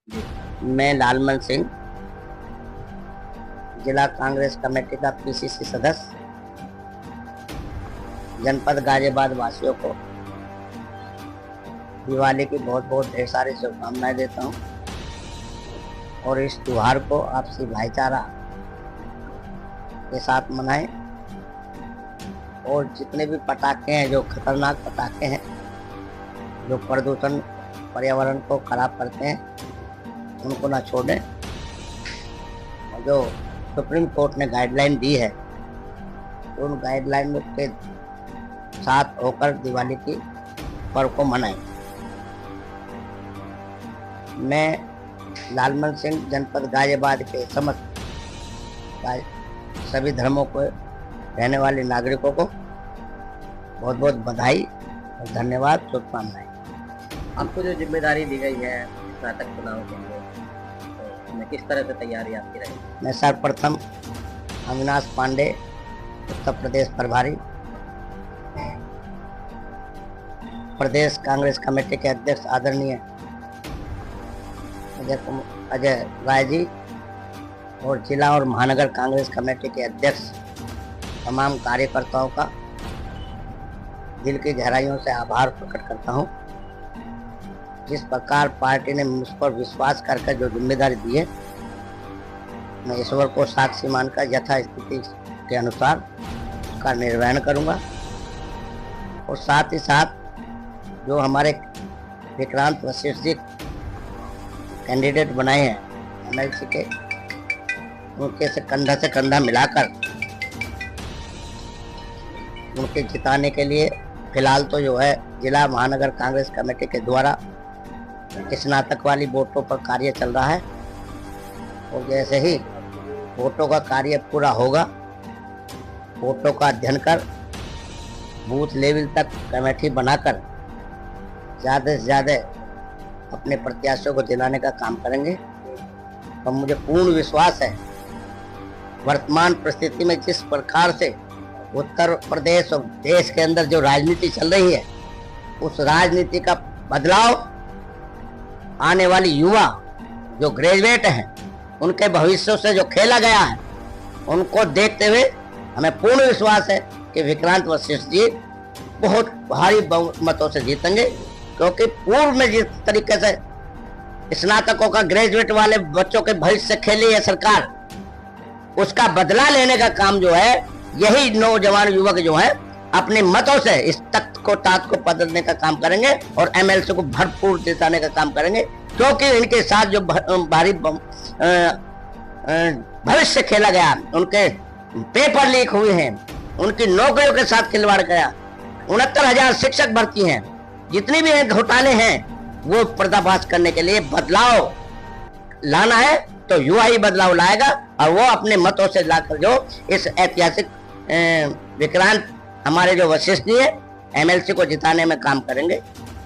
जी। मैं लालमन सिंह, जिला कांग्रेस कमेटी का पीसीसी सदस्य, जनपद गाजियाबाद वासियों को दिवाली की बहुत बहुत ढेर सारी शुभकामनाएं देता हूं और इस त्योहार को आपसी भाईचारा के साथ मनाएं और जितने भी पटाखे हैं, जो खतरनाक पटाखे हैं, जो प्रदूषण पर्यावरण को खराब करते हैं, उनको ना छोड़ें। और जो सुप्रीम कोर्ट ने गाइडलाइन दी है, तो उन गाइडलाइन के साथ होकर दिवाली की पर्व को मनाएं। मैं लालमन सिंह, जनपद गाजियाबाद के समस्त सभी धर्मों को रहने वाले नागरिकों को बहुत बहुत बधाई और धन्यवाद, शुभकामनाएं। आपको जो जिम्मेदारी दी गई है स्नातक चुनाव के लिए, तो उसमें किस तरह से तैयारी आपकी रही? मैं सर्वप्रथम अविनाश पांडे, उत्तर प्रदेश प्रभारी, प्रदेश कांग्रेस कमेटी के अध्यक्ष आदरणीय अजय राय जी और जिला और महानगर कांग्रेस कमेटी के अध्यक्ष तमाम कार्यकर्ताओं का दिल की गहराइयों से आभार प्रकट करता हूं। जिस प्रकार पार्टी ने मुझ पर विश्वास करके जो जिम्मेदारी दी है, मैं ईश्वर को साक्षी मानकर यथास्थिति के अनुसार उसका निर्वहन करूंगा। और साथ ही साथ जो हमारे विक्रांत वशिष्ठ जी कैंडिडेट बनाए हैं एमएलसी के, उनके से कंधा मिलाकर उनके जिताने के लिए फिलहाल तो जो है जिला महानगर कांग्रेस कमेटी के द्वारा स्नातक वाली वोटों पर कार्य चल रहा है। और जैसे ही वोटों का कार्य पूरा होगा, वोटों का अध्ययन कर बूथ लेवल तक कमेटी बनाकर ज़्यादा से ज़्यादा अपने प्रत्याशियों को दिलाने का काम करेंगे। और मुझे पूर्ण विश्वास है, वर्तमान परिस्थिति में जिस प्रकार से उत्तर प्रदेश और देश के अंदर जो राजनीति चल रही है, उस राजनीति का बदलाव आने वाली युवा जो ग्रेजुएट हैं, उनके भविष्य से जो खेला गया है, उनको देखते हुए हमें पूर्ण विश्वास है कि विक्रांत वशिष्ठ जी बहुत भारी बहुमतों से जीतेंगे। क्योंकि पूर्व में जिस तरीके से स्नातकों का, ग्रेजुएट वाले बच्चों के भविष्य से खेली है सरकार, उसका बदला लेने का काम जो है, यही नौजवान युवक जो है अपने मतों से इस तख्त को, तात को बदलने का काम करेंगे और एमएलसी को भरपूर जिताने का काम करेंगे। क्योंकि इनके साथ जो भारी भविष्य खेला गया, उनके पेपर लीक हुए हैं, उनकी नौकरियों के साथ खिलवाड़ गया, 69,000 शिक्षक भर्ती हैं, जितने भी घोटाले हैं, वो पर्दाफाश करने के लिए बदलाव लाना है तो युवा ही बदलाव लाएगा। और वो अपने मतों से लाकर जो इस ऐतिहासिक विक्रांत हमारे जो वशिष्ठ जी है, एमएलसी को जिताने में काम करेंगे।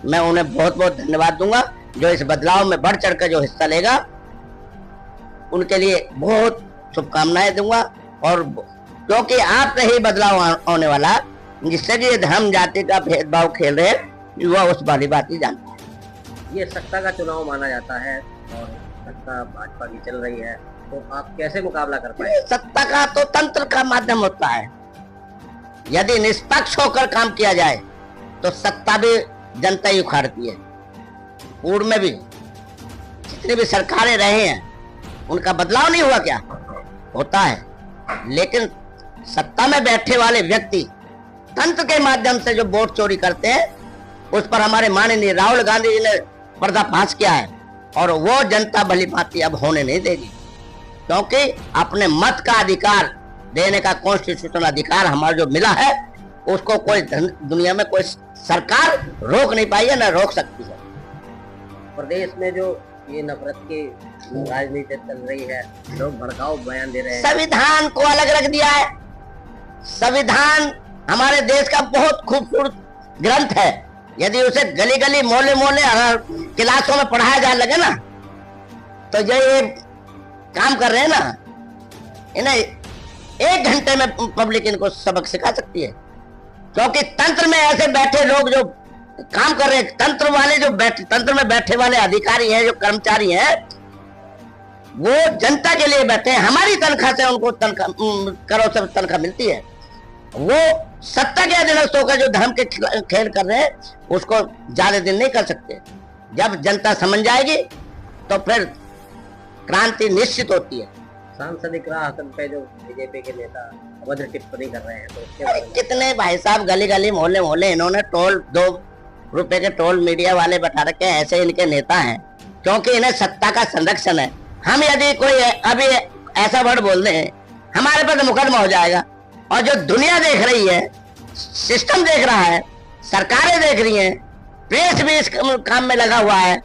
मैं उन्हें बहुत बहुत धन्यवाद दूंगा जो इस बदलाव में बढ़ चढ़ कर जो हिस्सा लेगा, उनके लिए बहुत शुभकामनाएं दूंगा। और क्योंकि आपसे ही बदलाव होने वाला, जिससे कि धर्म जाति का भेदभाव खेल रहे युवा उस वाली बात ही जानता है। ये सत्ता का चुनाव माना जाता है और सत्ता भाजपा की चल रही है, तो आप कैसे मुकाबला कर पाए? सत्ता का तो तंत्र का माध्यम होता है। यदि निष्पक्ष होकर काम किया जाए तो सत्ता भी जनता ही उखाड़ती है। पूर्व में भी जितनी भी सरकारें रहे हैं, उनका बदलाव नहीं हुआ क्या? होता है। लेकिन सत्ता में बैठे वाले व्यक्ति तंत्र के माध्यम से जो वोट चोरी करते हैं, उस पर हमारे माननीय राहुल गांधी जी ने पर्दाफाश किया है और वो जनता भली भांति अब होने नहीं देगी। क्योंकि अपने मत का अधिकार देने का कॉन्स्टिट्यूशनल अधिकार हमारा जो मिला है, उसको कोई दुनिया में कोई सरकार रोक नहीं पाई है, ना रोक सकती है। प्रदेश में जो ये नफरत की राजनीति चल रही है, लोग भड़काऊ बयान दे रहे हैं। संविधान को अलग रख दिया है। संविधान हमारे देश का बहुत खूबसूरत ग्रंथ है। यदि उसे गली गली, मोहल्ले मोहल्ले, क्लासों में पढ़ाया जाने लगे ना, तो ये काम कर रहे हैं ना, इन्हें 1 घंटे में पब्लिक इनको सबक सिखा सकती है। क्योंकि तंत्र में ऐसे बैठे लोग जो काम कर रहे हैं, तंत्र वाले जो तंत्र में बैठे वाले अधिकारी हैं, जो कर्मचारी हैं, वो जनता के लिए बैठे हैं। हमारी तनख्वाह से उनको करोड़ से तनख्वाह मिलती है। वो सत्ता के अधीनस्थ होकर जो धर्म के खेल कर रहे हैं, उसको ज्यादा दिन नहीं कर सकते। जब जनता समझ जाएगी तो फिर क्रांति निश्चित होती है। सांसदिक राह पे जो बीजेपी के नेता अभद्र टिप्पणी कर रहे हैं, तो उसके बारे में कितने भाई साहब गली गली मोहल्ले मोहल्ले इन्होंने टोल 2 रुपए के टोल मीडिया वाले बैठा रखे हैं। ऐसे इनके नेता हैं क्योंकि इन्हें सत्ता का संरक्षण है। हम यदि कोई अभी ऐसा वर्ड बोल दें, हमारे पर तो मुकदमा हो जाएगा। और जो दुनिया देख रही है, सिस्टम देख रहा है, सरकारें देख रही हैं, प्रेस भी इस काम में लगा हुआ है,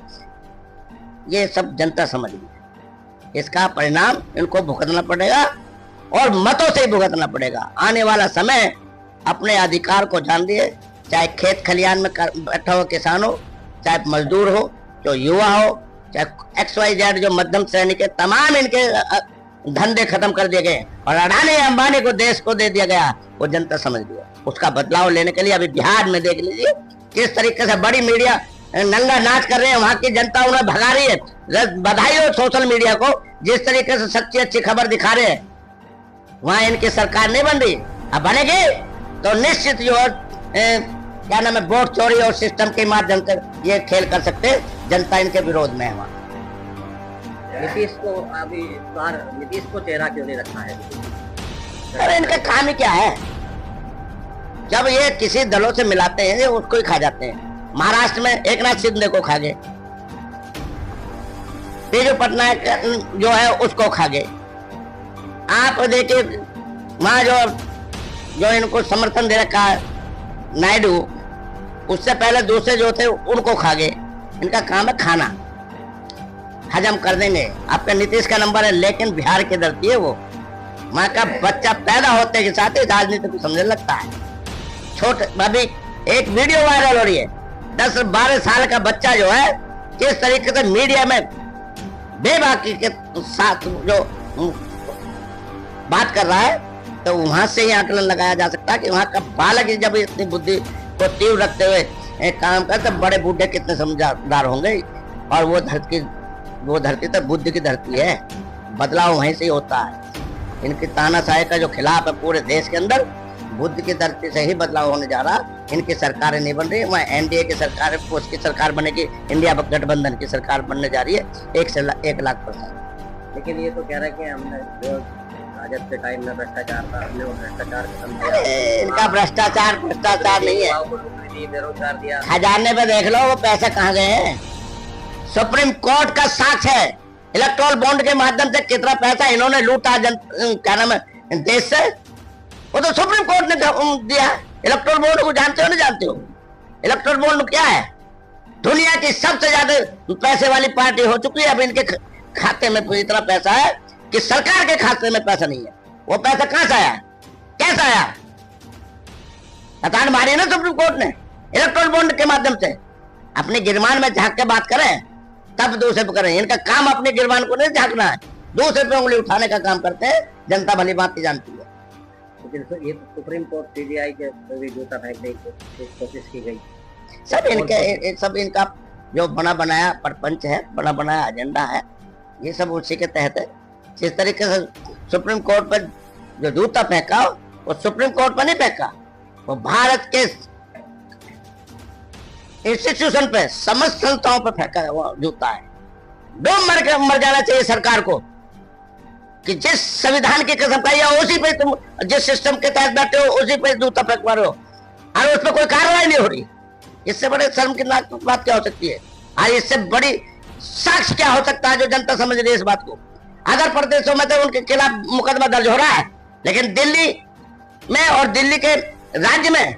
ये सब जनता समझ रही है। इसका परिणाम इनको भुगतना पड़ेगा और मतों से ही भुगतना पड़ेगा। आने वाला समय अपने अधिकार को जान लिए, चाहे खेत खलियान में बैठा हो किसान हो, चाहे मजदूर हो, जो युवा हो, चाहे XYZ जो मध्यम श्रेणी के, तमाम इनके धंधे खत्म कर दिए गए और अडानी अंबानी को देश को दे दिया गया। वो जनता समझ लिया। उसका बदलाव लेने के लिए अभी बिहार में देख लीजिए किस तरीके से बड़ी मीडिया नंगा नाच कर रहे हैं। वहां की जनता उन्हें भगा रही है। बधाई हो सोशल मीडिया को, जिस तरीके से सच्ची अच्छी खबर दिखा रहे हैं। वहां इनकी सरकार नहीं बन रही, अब बनेगी तो निश्चित जो क्या नाम है, वोट चोरी और सिस्टम के माध्यम से ये खेल कर सकते। जनता इनके विरोध में है। वहां नीतीश को अभी इस बार नीतीश को चेहरा क्यों नहीं रखा है? अरे इनका काम ही क्या है? जब ये किसी दलों से मिलाते हैं, ये उसको ही खा जाते हैं। महाराष्ट्र में एकनाथ शिंदे को खा गए, तेजो पटनायक जो है उसको खा गए। आप देखिए वहां जो इनको समर्थन दे रखा है नायडू, उससे पहले दूसरे जो थे उनको खा गए। इनका काम है खाना, हजम कर देंगे। आपका नीतीश का नंबर है, लेकिन बिहार की धरती है वो। वहां का बच्चा पैदा होते के साथ ही राजनीति को समझने लगता है। छोटे अभी एक वीडियो वायरल हो रही है, 10-12 साल का बच्चा जो है किस तरीके से मीडिया में बेबाकी के साथ जो बात कर रहा है, तो वहां से ही आकलन लगाया जा सकता है कि वहां का बालक जब इतनी बुद्धि को तीव्र रखते हुए एक काम करते, बड़े बूढ़े कितने समझदार होंगे। और वो धरती तो बुद्धि की धरती है। बदलाव वहीं से ही होता है। इनकी तानाशाही का जो खिलाफ है पूरे देश के अंदर, बुद्धि की धरती से ही बदलाव होने जा रहा। इनकी सरकारें नहीं बन रही, वहाँ NDA की सरकार, उसकी सरकार बनेगी, इंडिया गठबंधन की सरकार बनने जा रही है 1,00,000%। लेकिन ये तो कह रहा है कि हमने जो राजद के टाइम में भ्रष्टाचार था, हमने वो भ्रष्टाचार खत्म किया। इनका भ्रष्टाचार नहीं है, बेरोजगार दिया। खजाने पे देख लो वो पैसे कहाँ गए हैं। सुप्रीम कोर्ट का साक्ष्य है, इलेक्ट्रोल बॉन्ड के माध्यम से कितना पैसा इन्होंने लूटा क्या नाम है देश से, वो तो सुप्रीम कोर्ट ने दिया। इलेक्ट्रोल बॉन्ड को जानते हो ना? जानते हो इलेक्ट्रोल बॉन्ड क्या है? दुनिया की सबसे ज्यादा पैसे वाली पार्टी हो चुकी है। अब इनके खाते में इतना पैसा है कि सरकार के खाते में पैसा नहीं है। वो पैसा कहां से आया, कैसा आया? हतान मारी ना सुप्रीम कोर्ट ने इलेक्ट्रोल बॉन्ड के माध्यम से। अपने गिरबान में झांक के बात करें, तब दूसरे पे करें। इनका काम अपने गिरबान को नहीं झांकना है, दूसरे पे उंगली उठाने का काम करते हैं। जनता भली बात जानती है। लेकिन ये सुप्रीम कोर्ट CBI के भी जूता फेंकने की कोशिश की गई। सब इनका जो बना बनाया प्रपंच है, बना बनाया एजेंडा है, ये सब उसी के तहत है। जिस तरीके से सुप्रीम कोर्ट पर जो जूता फेंका, वो सुप्रीम कोर्ट पर नहीं फेंका, वो भारत के इंस्टीट्यूशन पे, समस्त संस्थाओं पर फेंका वो जूता है। डूब मर जाना चाहिए सरकार को कि जिस संविधान की कसम खाई है उसी पे तुम, जिस सिस्टम के तहत बैठे हो उसी पे जूता फेंकवा रहे हो और उस पर कोई कार्रवाई नहीं हो रही। इससे बड़े शर्म की बात क्या हो सकती है? और इससे बड़ी साक्ष्य क्या हो सकता है जो जनता समझ रही है इस बात को? अगर प्रदेशों में तो उनके खिलाफ मुकदमा दर्ज हो रहा है, लेकिन दिल्ली में और दिल्ली के राज्य में